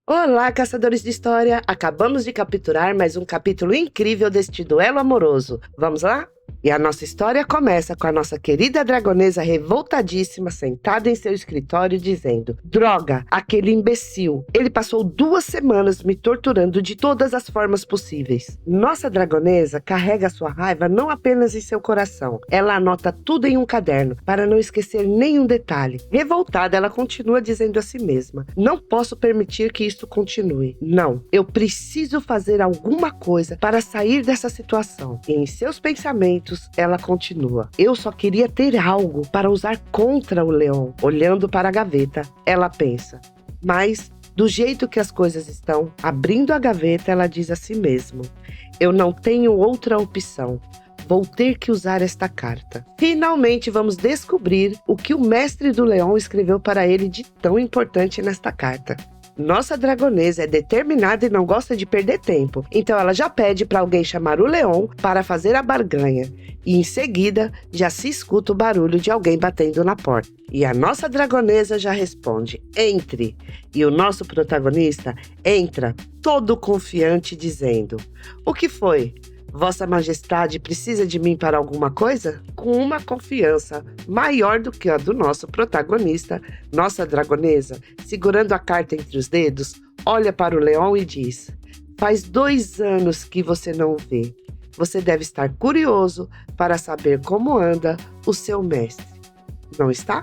Olá, caçadores de história! Acabamos de capturar mais um capítulo incrível deste duelo amoroso. Vamos lá? E a nossa história começa com a nossa querida dragonesa revoltadíssima sentada em seu escritório dizendo: Droga, aquele imbecil! Ele passou 2 semanas me torturando de todas as formas possíveis. Nossa dragonesa carrega sua raiva não apenas em seu coração. Ela anota tudo em um caderno para não esquecer nenhum detalhe. Revoltada, ela continua dizendo a si mesma: Não posso permitir que isto continue. Não, eu preciso fazer alguma coisa para sair dessa situação. E em seus pensamentos, ela continua: Eu só queria ter algo para usar contra o leão. Olhando para a gaveta, ela pensa: Mas, do jeito que as coisas estão, abrindo a gaveta, ela diz a si mesma: Eu não tenho outra opção. Vou ter que usar esta carta. Finalmente vamos descobrir o que o mestre do leão escreveu para ele de tão importante nesta carta. Nossa dragonesa é determinada e não gosta de perder tempo, então ela já pede para alguém chamar o leão para fazer a barganha. E em seguida, já se escuta o barulho de alguém batendo na porta. E a nossa dragonesa já responde: Entre! E o nosso protagonista entra, todo confiante, dizendo: O que foi? Vossa Majestade precisa de mim para alguma coisa? Com uma confiança maior do que a do nosso protagonista, nossa dragonesa, segurando a carta entre os dedos, olha para o leão e diz: Faz 2 anos que você não o vê. Você deve estar curioso para saber como anda o seu mestre, não está?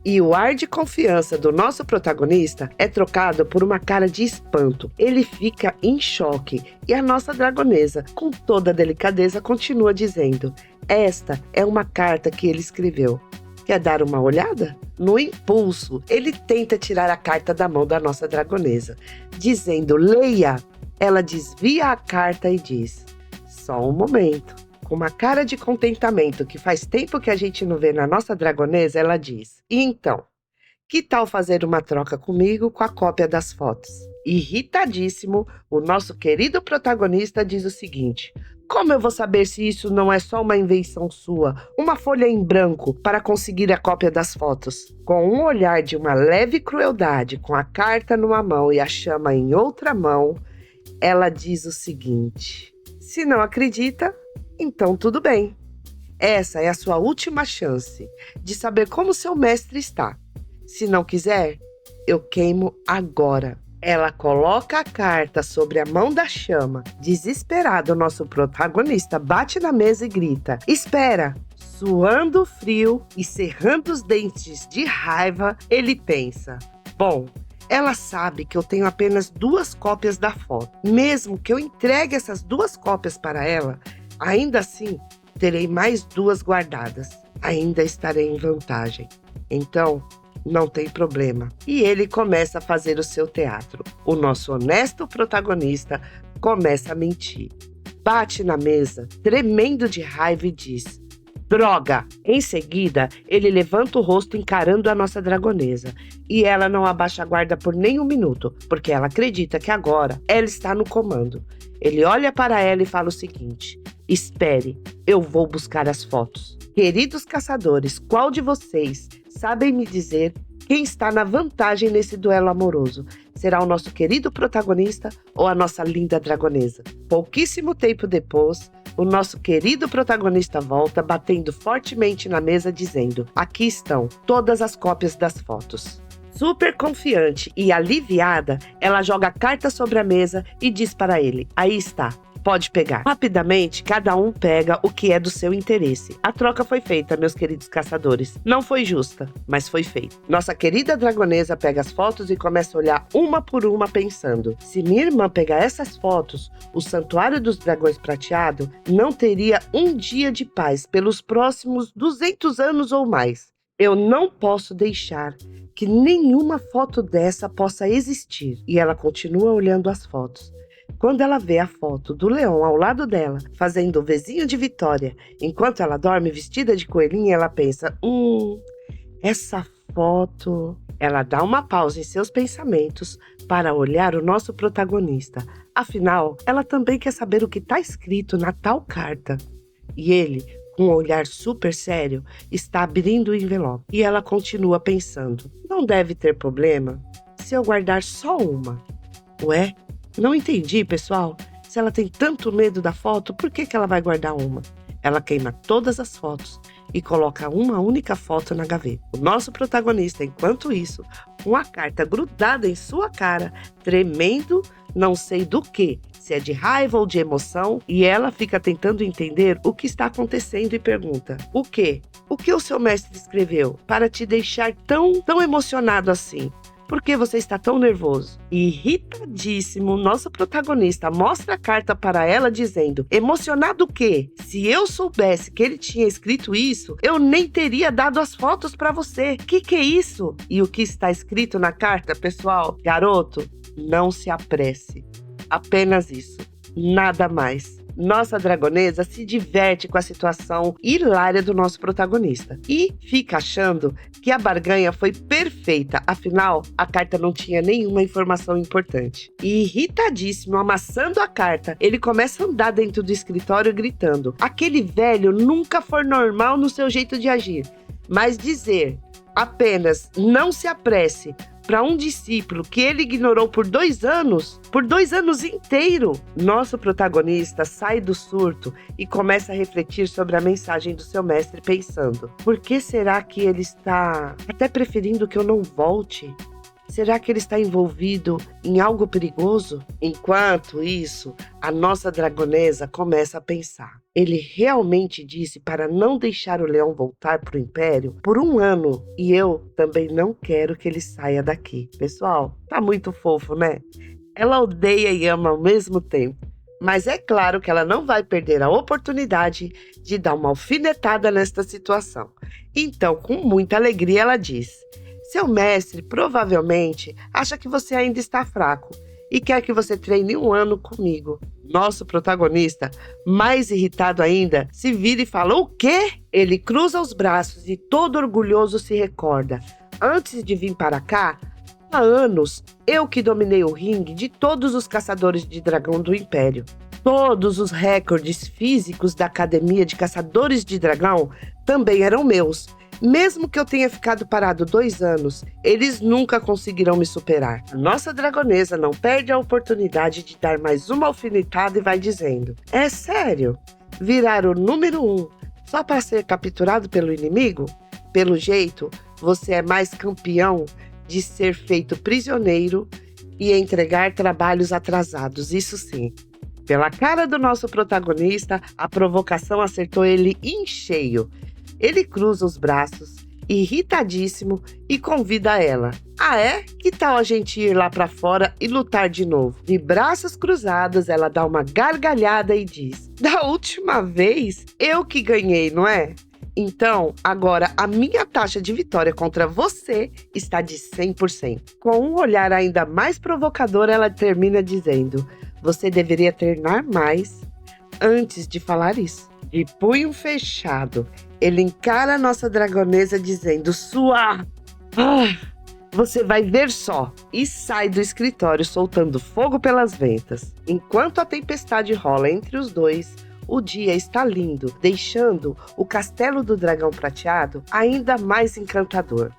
E o ar de confiança do nosso protagonista é trocado por uma cara de espanto. Ele fica em choque e a nossa dragonesa, com toda a delicadeza, continua dizendo: Esta é uma carta que ele escreveu. Quer dar uma olhada? No impulso, ele tenta tirar a carta da mão da nossa dragonesa, dizendo: Leia! Ela desvia a carta e diz: Só um momento. Com uma cara de contentamento que faz tempo que a gente não vê na nossa dragonesa, ela diz: E então, que tal fazer uma troca comigo com a cópia das fotos? Irritadíssimo, o nosso querido protagonista diz o seguinte: Como eu vou saber se isso não é só uma invenção sua, uma folha em branco para conseguir a cópia das fotos? Com um olhar de uma leve crueldade, com a carta numa mão e a chama em outra mão, ela diz o seguinte: Se não acredita, então tudo bem. Essa é a sua última chance de saber como seu mestre está. Se não quiser, eu queimo agora. Ela coloca a carta sobre a mão da chama. Desesperado, o nosso protagonista bate na mesa e grita: Espera! Suando frio e cerrando os dentes de raiva, ele pensa: Bom, ela sabe que eu tenho apenas 2 cópias da foto. Mesmo que eu entregue essas 2 cópias para ela, ainda assim, terei mais 2 guardadas. Ainda estarei em vantagem. Então, não tem problema. E ele começa a fazer o seu teatro. O nosso honesto protagonista começa a mentir. Bate na mesa, tremendo de raiva e diz: Droga! Em seguida, ele levanta o rosto encarando a nossa dragonesa. E ela não abaixa a guarda por nem um minuto, porque ela acredita que agora ela está no comando. Ele olha para ela e fala o seguinte: Espere, eu vou buscar as fotos. Queridos caçadores, qual de vocês sabem me dizer quem está na vantagem nesse duelo amoroso? Será o nosso querido protagonista ou a nossa linda dragonesa? Pouquíssimo tempo depois, o nosso querido protagonista volta, batendo fortemente na mesa, dizendo: Aqui estão todas as cópias das fotos. Super confiante e aliviada, ela joga a carta sobre a mesa e diz para ele: Aí está. Pode pegar. Rapidamente, cada um pega o que é do seu interesse. A troca foi feita, meus queridos caçadores. Não foi justa, mas foi feita. Nossa querida dragonesa pega as fotos e começa a olhar uma por uma, pensando: se minha irmã pegar essas fotos, o Santuário dos Dragões Prateado não teria um dia de paz pelos próximos 200 anos ou mais. Eu não posso deixar que nenhuma foto dessa possa existir. E ela continua olhando as fotos. Quando ela vê a foto do leão ao lado dela, fazendo o Vzinho de Vitória, enquanto ela dorme vestida de coelhinha, ela pensa: essa foto... Ela dá uma pausa em seus pensamentos para olhar o nosso protagonista. Afinal, ela também quer saber o que está escrito na tal carta. E ele, com um olhar super sério, está abrindo o envelope. E ela continua pensando: não deve ter problema se eu guardar só uma. Ué, não entendi, pessoal. Se ela tem tanto medo da foto, por que ela vai guardar uma? Ela queima todas as fotos e coloca uma única foto na gaveta. O nosso protagonista, enquanto isso, com a carta grudada em sua cara, tremendo, não sei do que, se é de raiva ou de emoção, e ela fica tentando entender o que está acontecendo e pergunta: o quê? O que o seu mestre escreveu para te deixar tão emocionado assim? Por que você está tão nervoso? Irritadíssimo, nosso protagonista mostra a carta para ela dizendo: emocionado o quê? Se eu soubesse que ele tinha escrito isso, eu nem teria dado as fotos para você. Que é isso? E o que está escrito na carta, pessoal? Garoto, não se apresse. Apenas isso. Nada mais. Nossa dragonesa se diverte com a situação hilária do nosso protagonista e fica achando que a barganha foi perfeita, afinal, a carta não tinha nenhuma informação importante. E irritadíssimo, amassando a carta, ele começa a andar dentro do escritório gritando: aquele velho nunca foi normal no seu jeito de agir, mas dizer apenas não se apresse para um discípulo que ele ignorou por 2 anos inteiros. Nosso protagonista sai do surto e começa a refletir sobre a mensagem do seu mestre, pensando: por que será que ele está até preferindo que eu não volte? Será que ele está envolvido em algo perigoso? Enquanto isso, a nossa dragonesa começa a pensar: ele realmente disse para não deixar o leão voltar para o Império por 1 ano, e eu também não quero que ele saia daqui. Pessoal, tá muito fofo, né? Ela odeia e ama ao mesmo tempo, mas é claro que ela não vai perder a oportunidade de dar uma alfinetada nesta situação. Então, com muita alegria, ela diz: seu mestre provavelmente acha que você ainda está fraco e quer que você treine 1 ano comigo. Nosso protagonista, mais irritado ainda, se vira e fala: o quê? Ele cruza os braços e todo orgulhoso se recorda: antes de vir para cá, há anos, eu que dominei o ringue de todos os caçadores de dragão do Império. Todos os recordes físicos da Academia de Caçadores de Dragão também eram meus. Mesmo que eu tenha ficado parado 2 anos, eles nunca conseguirão me superar. A nossa dragonesa não perde a oportunidade de dar mais uma alfinetada e vai dizendo: é sério? Virar o número 1 só para ser capturado pelo inimigo? Pelo jeito, você é mais campeão de ser feito prisioneiro e entregar trabalhos atrasados, isso sim. Pela cara do nosso protagonista, a provocação acertou ele em cheio. Ele cruza os braços, irritadíssimo, e convida ela: ah é? Que tal a gente ir lá pra fora e lutar de novo? De braços cruzados, ela dá uma gargalhada e diz: da última vez, eu que ganhei, não é? Então, agora a minha taxa de vitória contra você está de 100%. Com um olhar ainda mais provocador, ela termina dizendo: você deveria treinar mais antes de falar isso. De punho fechado, ele encara a nossa dragonesa dizendo: você vai ver só, e sai do escritório soltando fogo pelas ventas. Enquanto a tempestade rola entre os dois, o dia está lindo, deixando o castelo do dragão prateado ainda mais encantador.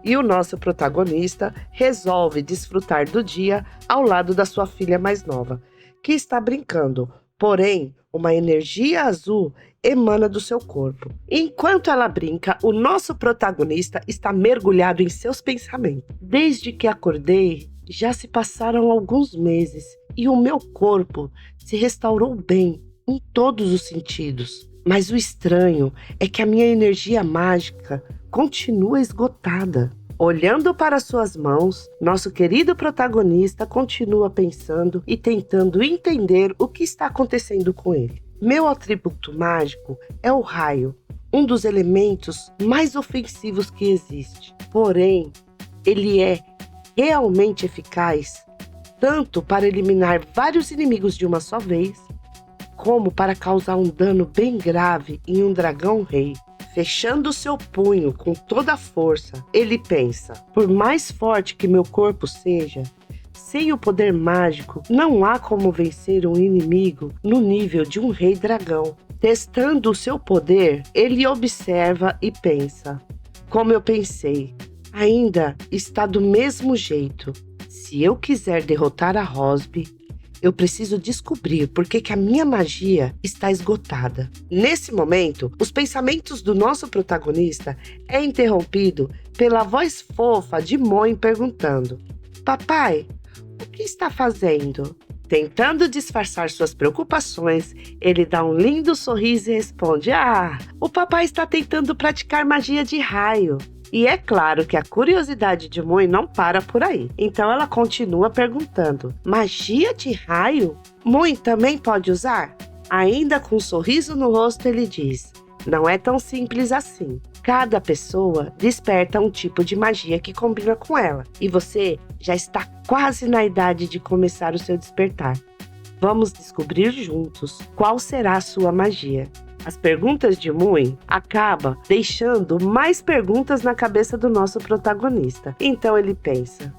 E o nosso protagonista resolve desfrutar do dia ao lado da sua filha mais nova, que está brincando, porém, uma energia azul emana do seu corpo. Enquanto ela brinca, o nosso protagonista está mergulhado em seus pensamentos. Desde que acordei, já se passaram alguns meses e o meu corpo se restaurou bem em todos os sentidos. Mas o estranho é que a minha energia mágica continua esgotada. Olhando para suas mãos, nosso querido protagonista continua pensando e tentando entender o que está acontecendo com ele. Meu atributo mágico é o raio, um dos elementos mais ofensivos que existe. Porém, ele é realmente eficaz, tanto para eliminar vários inimigos de uma só vez, como para causar um dano bem grave em um dragão rei. Fechando seu punho com toda a força, ele pensa: por mais forte que meu corpo seja, sem o poder mágico, não há como vencer um inimigo no nível de um rei dragão. Testando o seu poder, ele observa e pensa: como eu pensei, ainda está do mesmo jeito. Se eu quiser derrotar a Rosby, eu preciso descobrir por que a minha magia está esgotada. Nesse momento, os pensamentos do nosso protagonista é interrompido pela voz fofa de Moin perguntando: Papai, o que está fazendo? Tentando disfarçar suas preocupações, ele dá um lindo sorriso e responde: o papai está tentando praticar magia de raio. E é claro que a curiosidade de Moin não para por aí. Então ela continua perguntando: magia de raio? Moin também pode usar? Ainda com um sorriso no rosto, ele diz: não é tão simples assim. Cada pessoa desperta um tipo de magia que combina com ela. E você já está quase na idade de começar o seu despertar. Vamos descobrir juntos qual será a sua magia. As perguntas de Moin acabam deixando mais perguntas na cabeça do nosso protagonista. Então ele pensa: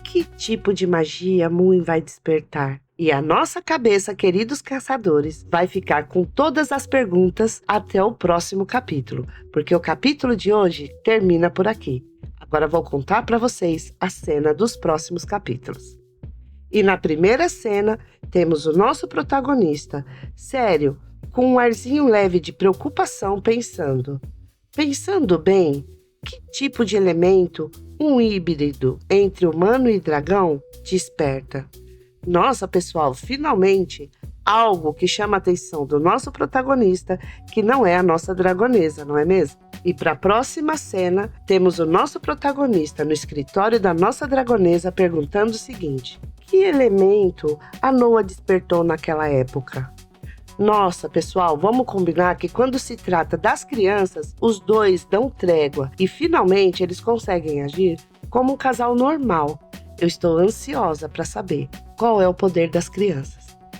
que tipo de magia Moin vai despertar? E a nossa cabeça, queridos caçadores, vai ficar com todas as perguntas até o próximo capítulo, porque o capítulo de hoje termina por aqui. Agora vou contar para vocês a cena dos próximos capítulos. E na primeira cena, temos o nosso protagonista, sério, com um arzinho leve de preocupação, pensando bem, que tipo de elemento um híbrido entre humano e dragão desperta? Nossa, pessoal, finalmente algo que chama a atenção do nosso protagonista, que não é a nossa dragonesa, não é mesmo? E para a próxima cena, temos o nosso protagonista no escritório da nossa dragonesa perguntando o seguinte: que elemento a Noa despertou naquela época? Nossa, pessoal, vamos combinar que quando se trata das crianças, os dois dão trégua e finalmente eles conseguem agir como um casal normal. Eu estou ansiosa para saber qual é o poder das crianças.